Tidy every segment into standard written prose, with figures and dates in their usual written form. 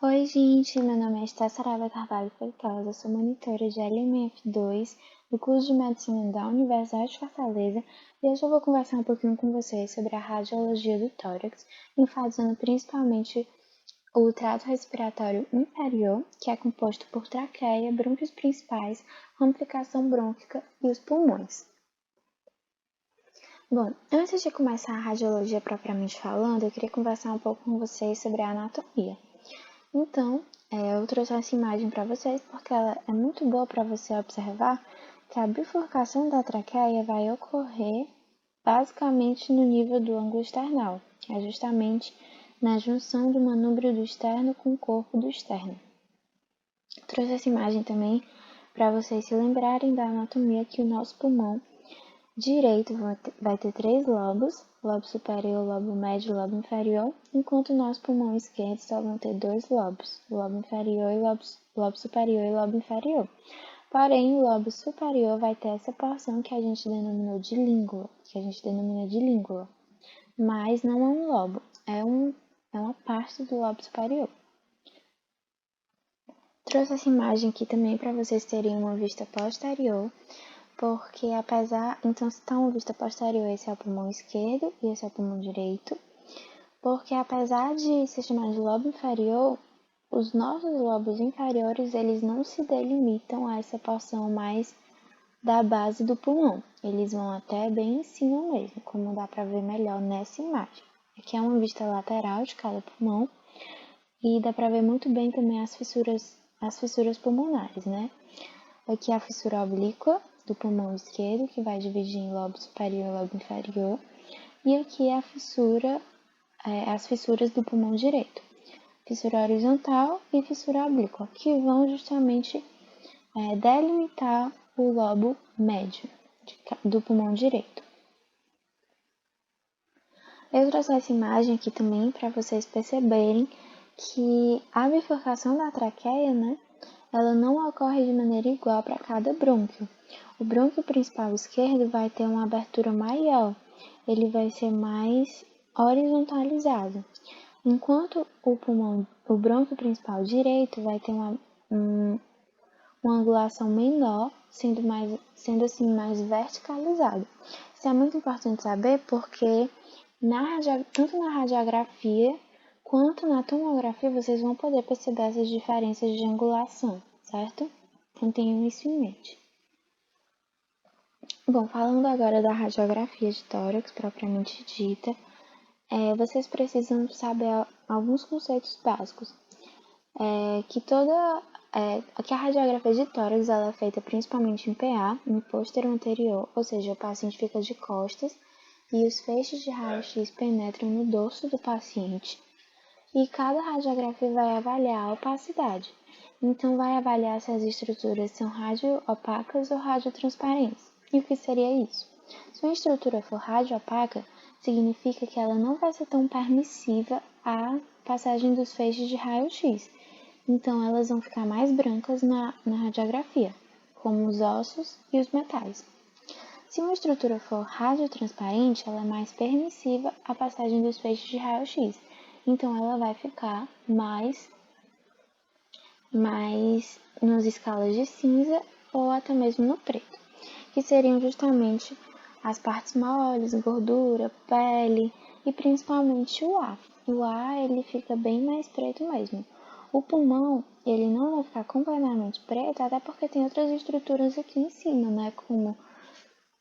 Oi, gente, meu nome é Esther Saraiva Carvalho Feitosa, sou monitora de LMF2 do curso de Medicina da Universidade de Fortaleza e hoje eu vou conversar um pouquinho com vocês sobre a radiologia do tórax, enfatizando principalmente o trato respiratório inferior, que é composto por traqueia, brônquios principais, ramificação brônquica e os pulmões. Bom, antes de começar a radiologia propriamente falando, eu queria conversar um pouco com vocês sobre a anatomia. Então, eu trouxe essa imagem para vocês porque ela é muito boa para você observar que a bifurcação da traqueia vai ocorrer basicamente no nível do ângulo external, que é justamente na junção do manúbrio do externo com o corpo do externo. Trouxe essa imagem também para vocês se lembrarem da anatomia que o nosso pulmão direito vai ter 3 lobos, lobo superior, lobo médio e lobo inferior, enquanto o nosso pulmão esquerdo só vão ter 2 lobos, lobo inferior e lobo superior e lobo inferior. Porém, o lobo superior vai ter essa porção que a gente denomina de língula, mas não é um lobo, é uma parte do lobo superior. Trouxe essa imagem aqui também para vocês terem uma vista posterior, porque então se está uma vista posterior, esse é o pulmão esquerdo e esse é o pulmão direito, porque apesar de se chamar de lobo inferior, os nossos lobos inferiores, eles não se delimitam a essa porção mais da base do pulmão, eles vão até bem em cima mesmo, como dá para ver melhor nessa imagem. Aqui é uma vista lateral de cada pulmão e dá para ver muito bem também as fissuras pulmonares, né? Aqui é a fissura oblíqua do pulmão esquerdo, que vai dividir em lobo superior e lobo inferior. E aqui é as fissuras do pulmão direito, fissura horizontal e fissura oblíqua, que vão justamente delimitar o lobo médio do pulmão direito. Eu trouxe essa imagem aqui também para vocês perceberem que a bifurcação da traqueia, né, ela não ocorre de maneira igual para cada brônquio. O brônquio principal esquerdo vai ter uma abertura maior, ele vai ser mais horizontalizado, enquanto o brônquio principal direito vai ter uma angulação menor, sendo assim mais verticalizado. Isso é muito importante saber porque tanto na radiografia quanto na tomografia vocês vão poder perceber essas diferenças de angulação, certo? Então tenham isso em mente. Bom, falando agora da radiografia de tórax propriamente dita, vocês precisam saber alguns conceitos básicos. Que a radiografia de tórax ela é feita principalmente em PA, no pôstero anterior, ou seja, o paciente fica de costas e os feixes de raio-x penetram no dorso do paciente. E cada radiografia vai avaliar a opacidade. Então, vai avaliar se as estruturas são radioopacas ou radiotransparentes. E o que seria isso? Se uma estrutura for radioopaca, significa que ela não vai ser tão permissiva à passagem dos feixes de raio-x. Então, elas vão ficar mais brancas na radiografia, como os ossos e os metais. Se uma estrutura for radiotransparente, ela é mais permissiva à passagem dos feixes de raio-x. Então, ela vai ficar mais nas escalas de cinza ou até mesmo no preto, que seriam justamente as partes moles, gordura, pele e principalmente o ar. O ar, ele fica bem mais preto mesmo. O pulmão, ele não vai ficar completamente preto, até porque tem outras estruturas aqui em cima, né, como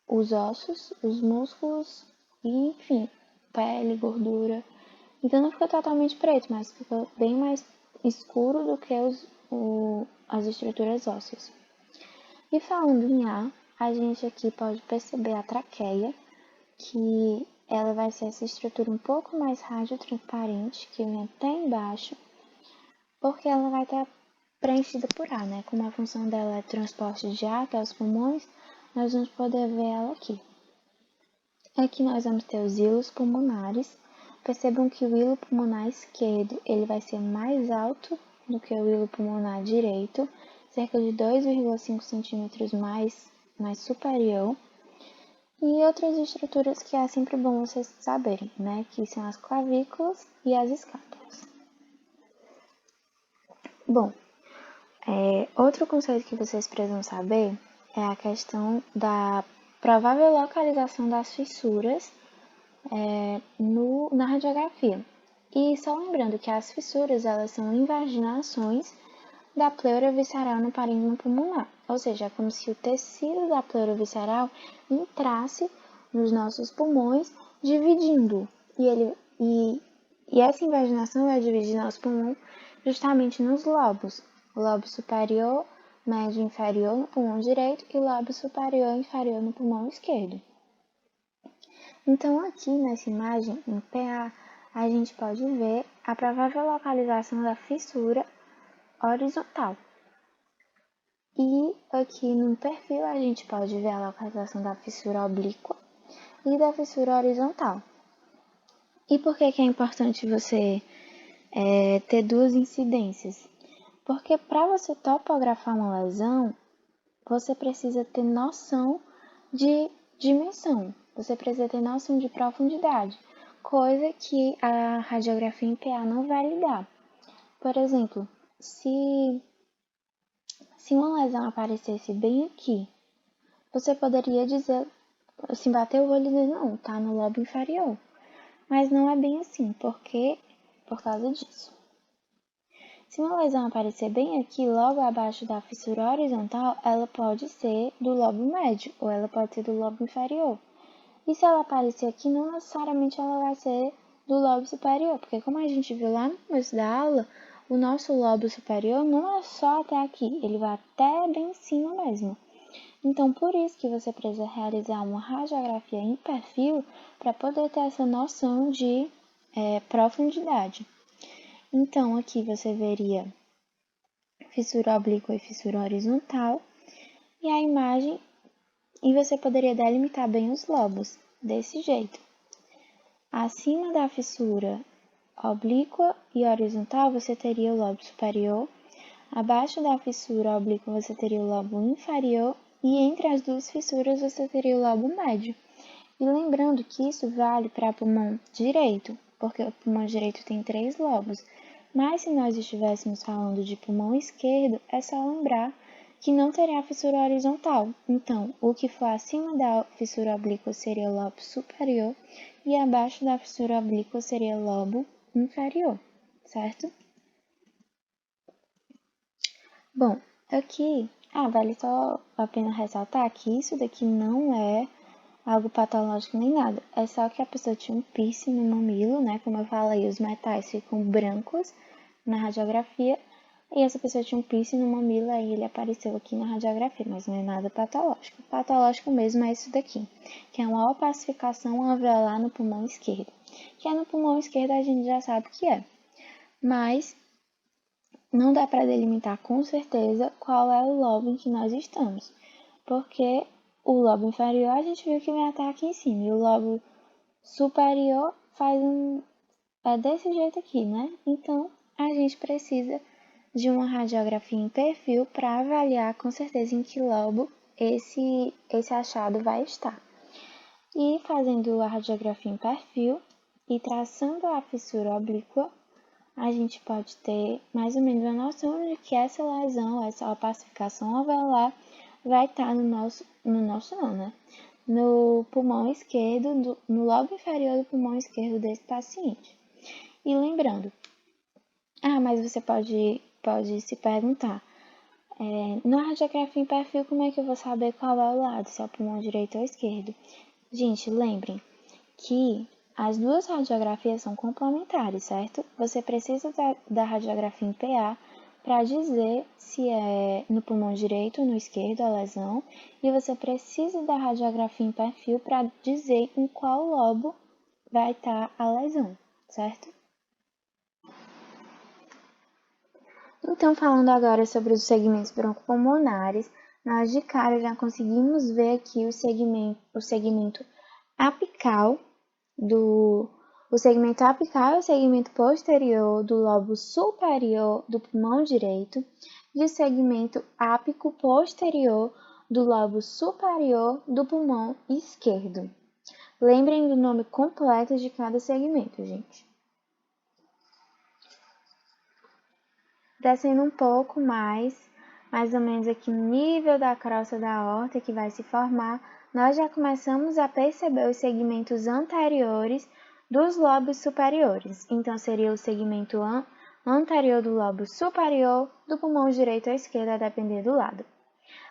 os ossos, os músculos e, enfim, pele, gordura. Então não fica totalmente preto, mas fica bem mais escuro do que as estruturas ósseas. E falando em ar, a gente aqui pode perceber a traqueia, que ela vai ser essa estrutura um pouco mais radiotransparente, que vem até embaixo, porque ela vai estar preenchida por ar, né? Como a função dela é transporte de ar até os pulmões, nós vamos poder ver ela aqui. Aqui nós vamos ter os hilos pulmonares. Percebam que o hilo pulmonar esquerdo ele vai ser mais alto do que o hilo pulmonar direito, cerca de 2,5 centímetros mais superior. E outras estruturas que é sempre bom vocês saberem, né? Que são as clavículas e as escápulas. Bom, outro conceito que vocês precisam saber é a questão da provável localização das fissuras na radiografia. E só lembrando que as fissuras elas são invaginações da pleura visceral no parênquima pulmonar, ou seja, é como se o tecido da pleura visceral entrasse nos nossos pulmões, dividindo. E essa invaginação vai dividir nosso pulmão justamente nos lobos, o lobo superior, médio e inferior no pulmão direito e o lobo superior e inferior no pulmão esquerdo. Então, aqui nessa imagem, em PA, a gente pode ver a provável localização da fissura horizontal. E aqui no perfil a gente pode ver a localização da fissura oblíqua e da fissura horizontal. E por que é importante você ter duas incidências? Porque para você topografar uma lesão, você precisa ter noção de dimensão, você precisa ter noção de profundidade, coisa que a radiografia em PA não vai lhe dar. Por exemplo, se uma lesão aparecesse bem aqui, você poderia dizer, assim, bater o olho e dizer, não, tá no lobo inferior. Mas não é bem assim, por causa disso. Se uma lesão aparecer bem aqui, logo abaixo da fissura horizontal, ela pode ser do lobo médio, ou ela pode ser do lobo inferior. E se ela aparecer aqui, não necessariamente ela vai ser do lobo superior, porque como a gente viu lá no começo da aula, o nosso lobo superior não é só até aqui, ele vai até bem em cima mesmo. Então, por isso que você precisa realizar uma radiografia em perfil para poder ter essa noção de profundidade. Então, aqui você veria fissura oblíqua e fissura horizontal, e a imagem, e você poderia delimitar bem os lobos, desse jeito. Acima da fissura oblíqua e horizontal, você teria o lobo superior, abaixo da fissura oblíqua você teria o lobo inferior, e entre as duas fissuras você teria o lobo médio. E lembrando que isso vale para pulmão direito, porque o pulmão direito tem 3 lobos. Mas se nós estivéssemos falando de pulmão esquerdo, é só lembrar que não terá fissura horizontal. Então, o que for acima da fissura oblíqua seria o lobo superior e abaixo da fissura oblíqua seria o lobo inferior, certo? Bom, aqui, vale só a pena ressaltar que isso daqui não é algo patológico nem nada. É só que a pessoa tinha um piercing no mamilo, né? Como eu falei, os metais ficam brancos na radiografia. E essa pessoa tinha um piercing no mamilo, aí ele apareceu aqui na radiografia, mas não é nada patológico. Patológico mesmo é isso daqui, que é uma opacificação alveolar no pulmão esquerdo. Que é no pulmão esquerdo a gente já sabe o que é. Mas não dá para delimitar com certeza qual é o lobo em que nós estamos, porque o lobo inferior a gente viu que vem até aqui em cima, e o lobo superior é desse jeito aqui, né? Então, a gente precisa de uma radiografia em perfil para avaliar com certeza em que lobo esse achado vai estar. E fazendo a radiografia em perfil e traçando a fissura oblíqua, a gente pode ter mais ou menos uma noção de que essa lesão, essa opacificação alveolar, vai estar no pulmão esquerdo, no lobo inferior do pulmão esquerdo desse paciente. E lembrando, mas você pode se perguntar, na radiografia em perfil, como é que eu vou saber qual é o lado, se é o pulmão direito ou esquerdo? Gente, lembrem que as duas radiografias são complementares, certo? Você precisa da radiografia em PA para dizer se é no pulmão direito ou no esquerdo a lesão, e você precisa da radiografia em perfil para dizer em qual lobo vai estar a lesão, certo? Então, falando agora sobre os segmentos broncopulmonares, nós de cara já conseguimos ver aqui o segmento apical o segmento apical é o segmento posterior do lobo superior do pulmão direito e o segmento ápico posterior do lobo superior do pulmão esquerdo. Lembrem do nome completo de cada segmento, gente. descendo um pouco mais ou menos aqui no nível da crosta da aorta que vai se formar, nós já começamos a perceber os segmentos anteriores dos lobos superiores. Então, seria o segmento anterior do lobo superior do pulmão direito ou esquerdo, a depender do lado.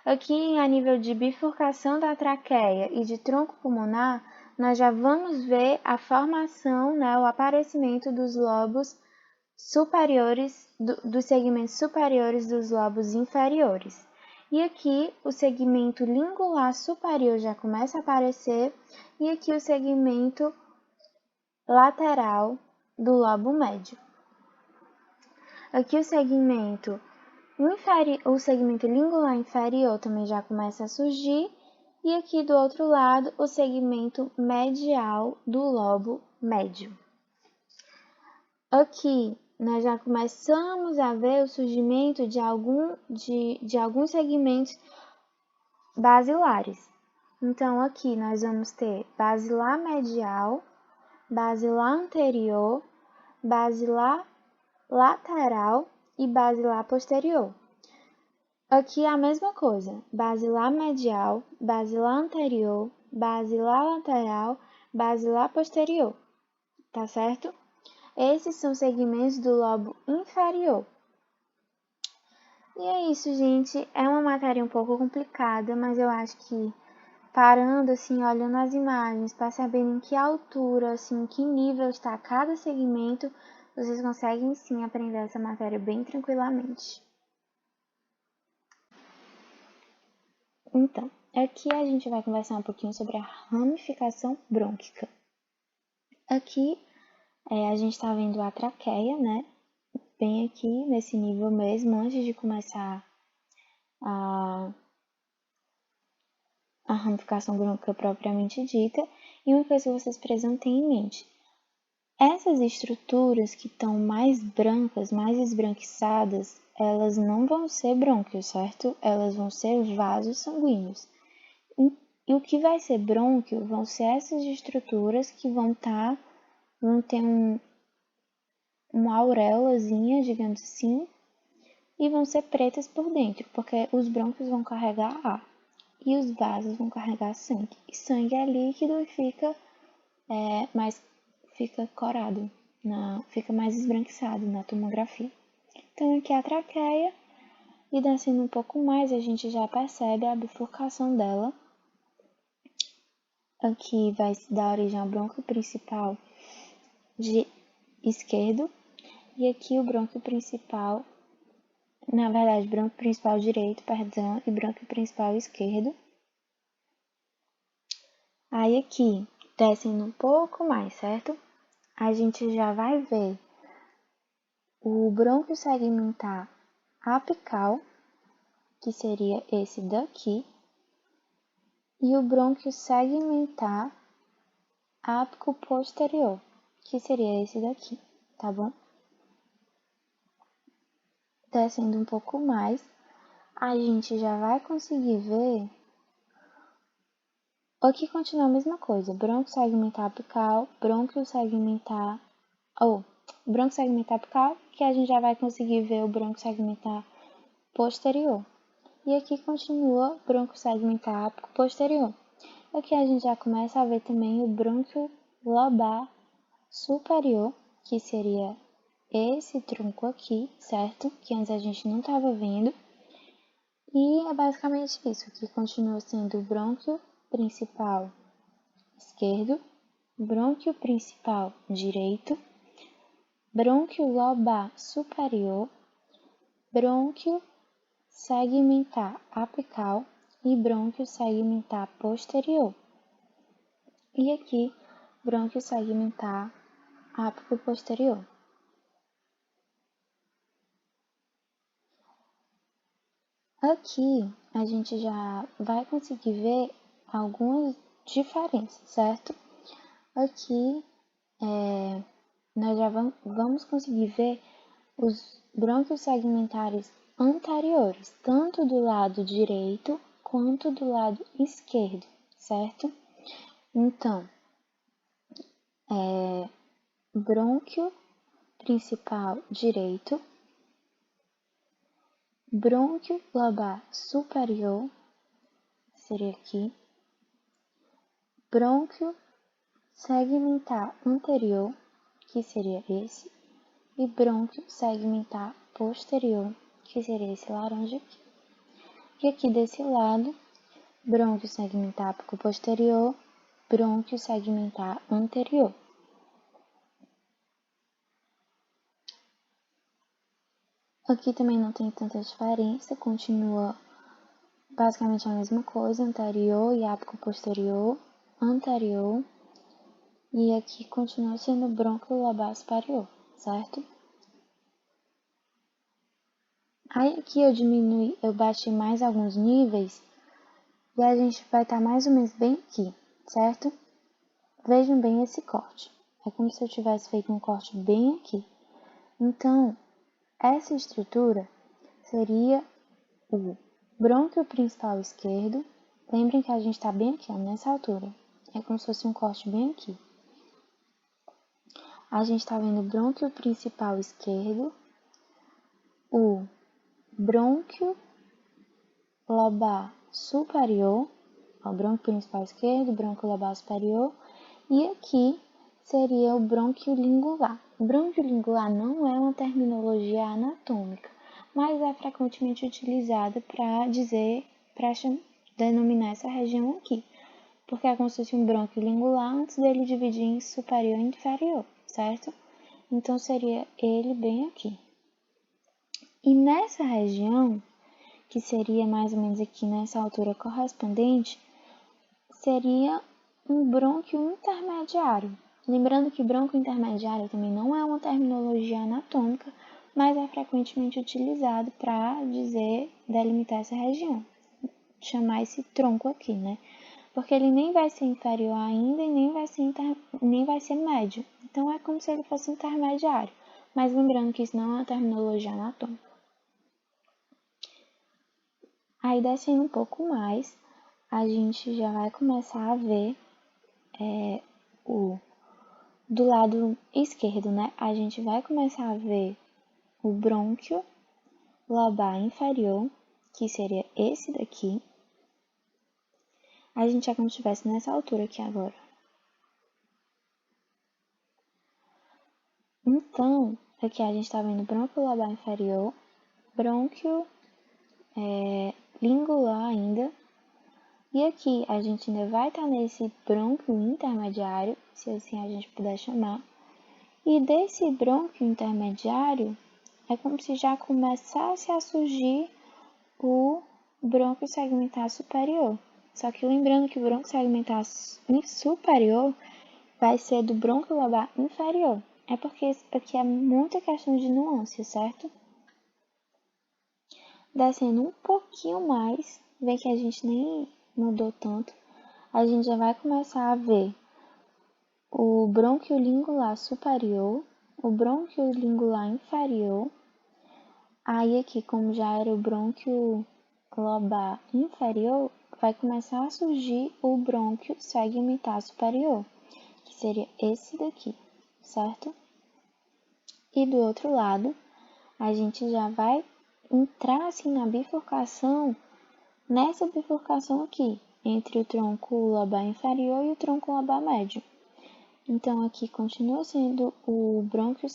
Aqui, a nível de bifurcação da traqueia e de tronco pulmonar, nós já vamos ver a formação, o aparecimento dos lobos superiores, dos segmentos superiores dos lobos inferiores. E aqui o segmento lingular superior já começa a aparecer e aqui o segmento lateral do lobo médio. Aqui o segmento lingular inferior também já começa a surgir e aqui do outro lado o segmento medial do lobo médio. Aqui nós já começamos a ver o surgimento de alguns segmentos basilares. Então, aqui nós vamos ter basilar medial, basilar anterior, basilar lateral e basilar posterior. Aqui a mesma coisa, basilar medial, basilar anterior, basilar lateral, basilar posterior, tá certo? Esses são segmentos do lobo inferior. E é isso, gente. É uma matéria um pouco complicada, mas eu acho que parando, assim, olhando as imagens, para saber em que altura, assim, em que nível está cada segmento, vocês conseguem, sim, aprender essa matéria bem tranquilamente. Então, aqui a gente vai conversar um pouquinho sobre a ramificação brônquica. Aqui, a gente está vendo a traqueia, né? Bem aqui, nesse nível mesmo, antes de começar a ramificação brônquica propriamente dita. E uma coisa que vocês precisam ter em mente. Essas estruturas que estão mais brancas, mais esbranquiçadas, elas não vão ser brônquios, certo? Elas vão ser vasos sanguíneos. E o que vai ser brônquio vão ser essas estruturas que vão ter uma auréolazinha, digamos assim, e vão ser pretas por dentro, porque os brônquios vão carregar ar e os vasos vão carregar sangue. E sangue é líquido e fica corado, fica mais esbranquiçado na tomografia. Então aqui é a traqueia, e descendo um pouco mais a gente já percebe a bifurcação dela. Aqui vai dar origem ao brônquio principal de esquerdo e aqui o brônquio principal, na verdade, brônquio principal direito, perdão, e brônquio principal esquerdo. Aí aqui, descendo um pouco mais, certo? A gente já vai ver o brônquio segmentar apical, que seria esse daqui, e o brônquio segmentar ápico posterior, que seria esse daqui, tá bom? Descendo um pouco mais, a gente já vai conseguir ver. Aqui continua a mesma coisa, brônquio segmentar apical, brônquio segmentar apical, que a gente já vai conseguir ver o brônquio segmentar posterior. E aqui continua brônquio segmentar ápico posterior. Aqui a gente já começa a ver também o brônquio lobar superior, que seria esse tronco aqui, certo? Que antes a gente não estava vendo. E é basicamente isso, que continua sendo o brônquio principal esquerdo, brônquio principal direito, brônquio lobar superior, brônquio segmentar apical e brônquio segmentar posterior. E aqui, brônquio segmentar ápico posterior. Aqui, a gente já vai conseguir ver algumas diferenças, certo? Aqui, nós já vamos conseguir ver os brônquios segmentares anteriores, tanto do lado direito quanto do lado esquerdo, certo? Então, brônquio principal direito, brônquio lobar superior, seria aqui, brônquio segmentar anterior, que seria esse, e brônquio segmentar posterior, que seria esse laranja aqui. E aqui desse lado, brônquio segmentar apical posterior, brônquio segmentar anterior. Aqui também não tem tanta diferença, continua basicamente a mesma coisa, anterior e ápico posterior, anterior, e aqui continua sendo brônquio lobar superior, certo? Aí aqui eu baixei mais alguns níveis, e a gente vai estar mais ou menos bem aqui, certo? Vejam bem esse corte, é como se eu tivesse feito um corte bem aqui. Então, essa estrutura seria o brônquio principal esquerdo. Lembrem que a gente está bem aqui, ó, nessa altura. É como se fosse um corte bem aqui. A gente está vendo o brônquio principal esquerdo, o brônquio lobar superior, ó, brônquio principal esquerdo, brônquio lobar superior, e aqui seria o brônquio lingular. O brônquio lingular não é uma terminologia anatômica, mas é frequentemente utilizada para denominar essa região aqui, porque é como se fosse um brônquio lingular antes dele dividir em superior e inferior, certo? Então seria ele bem aqui. E nessa região, que seria mais ou menos aqui nessa altura correspondente, seria um brônquio intermediário. Lembrando que brônquio intermediário também não é uma terminologia anatômica, mas é frequentemente utilizado para delimitar essa região, chamar esse tronco aqui, né? Porque ele nem vai ser inferior ainda e nem vai ser médio. Então é como se ele fosse intermediário. Mas lembrando que isso não é uma terminologia anatômica. Aí descendo um pouco mais, a gente já vai começar a ver do lado esquerdo, né? A gente vai começar a ver o brônquio lobar inferior, que seria esse daqui. A gente é como se estivesse nessa altura aqui agora. Então, aqui a gente está vendo brônquio lobar inferior, brônquio lingular ainda, e aqui a gente ainda vai estar nesse brônquio intermediário, se assim a gente puder chamar, e desse brônquio intermediário é como se já começasse a surgir o brônquio segmentar superior. Só que lembrando que o brônquio segmentar superior vai ser do brônquio lobar inferior. É porque isso aqui é muita questão de nuance, certo? Descendo um pouquinho mais, vê que a gente nem mudou tanto, a gente já vai começar a ver o brônquio lingular superior, o brônquio lingular inferior. Aí aqui, como já era o brônquio lobar inferior, vai começar a surgir o brônquio segmentar superior, que seria esse daqui, certo? E do outro lado, a gente já vai entrar assim na bifurcação, nessa bifurcação aqui, entre o tronco lobar inferior e o tronco lobar médio. Então, aqui continua sendo o brônquio...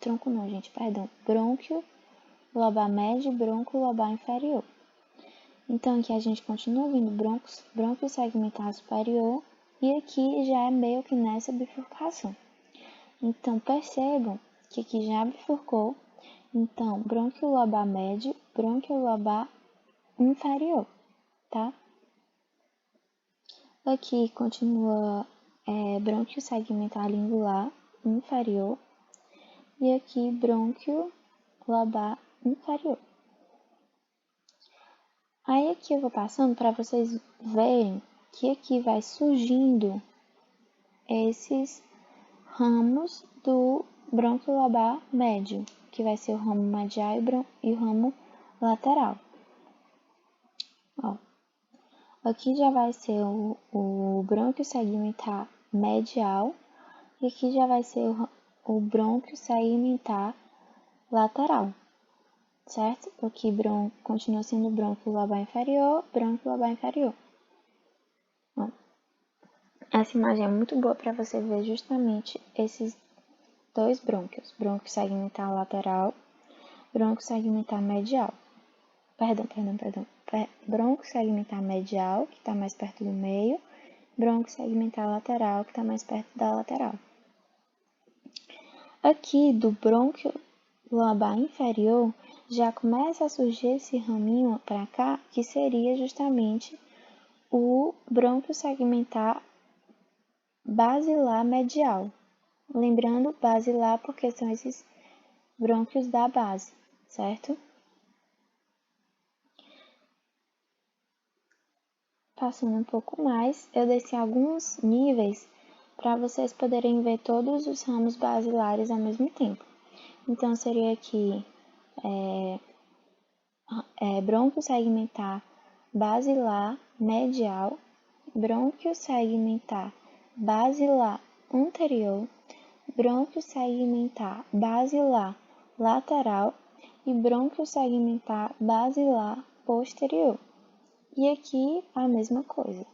Tronco não, gente, perdão. Brônquio lobar médio e brônquio lobar inferior. Então, aqui a gente continua vendo brônquio segmentar superior e aqui já é meio que nessa bifurcação. Então, percebam que aqui já bifurcou. Então, brônquio lobar médio, brônquio lobar inferior, tá? Aqui continua brônquio segmentar lingular inferior e aqui brônquio lobar inferior. Aí aqui eu vou passando para vocês verem que aqui vai surgindo esses ramos do brônquio lobar médio, que vai ser o ramo medial e o ramo lateral. Ó, aqui já vai ser o brônquio segmentar medial e aqui já vai ser o brônquio segmentar lateral. certo? Aqui continua sendo brônquio lobar inferior, brônquio lobar inferior. Bom, essa imagem é muito boa para você ver justamente esses dois brônquios, brônquio segmentar lateral, brônquio segmentar medial. Brônquio segmentar medial, que está mais perto do meio, brônquio segmentar lateral, que está mais perto da lateral. Aqui do brônquio lobar inferior, já começa a surgir esse raminho para cá, que seria justamente o brônquio segmentar basilar medial. Lembrando, basilar porque são esses brônquios da base, certo? Passando um pouco mais, eu desci alguns níveis para vocês poderem ver todos os ramos basilares ao mesmo tempo. Então, seria aqui brônquio segmentar basilar medial, brônquio segmentar basilar anterior, brônquio segmentar basilar lateral e brônquio segmentar basilar posterior. E aqui a mesma coisa.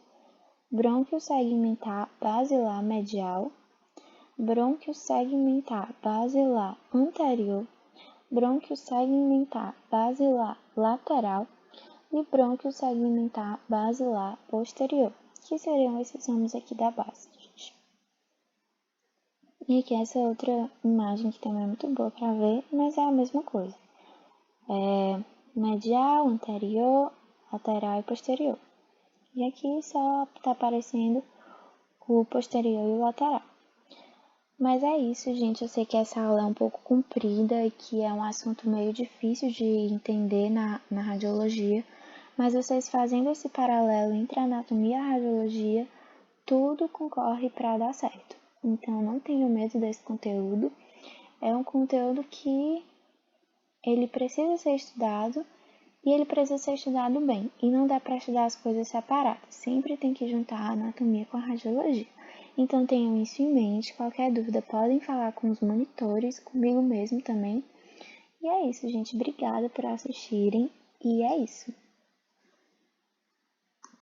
Brônquio segmentar basilar medial, brônquio segmentar basilar anterior, brônquio segmentar basilar lateral e brônquio segmentar basilar posterior, que seriam esses ramos aqui da base, gente. E aqui essa outra imagem que também é muito boa para ver, mas é a mesma coisa. Medial, anterior, lateral e posterior. E aqui só está aparecendo o posterior e o lateral. Mas é isso, gente. Eu sei que essa aula é um pouco comprida e que é um assunto meio difícil de entender na radiologia, mas vocês fazendo esse paralelo entre a anatomia e a radiologia, tudo concorre para dar certo. Então, não tenham medo desse conteúdo. É um conteúdo que ele precisa ser estudado e ele precisa ser estudado bem. E não dá para estudar as coisas separadas. Sempre tem que juntar a anatomia com a radiologia. Então tenham isso em mente. Qualquer dúvida podem falar com os monitores, comigo mesmo também. E é isso, gente. Obrigada por assistirem. E é isso.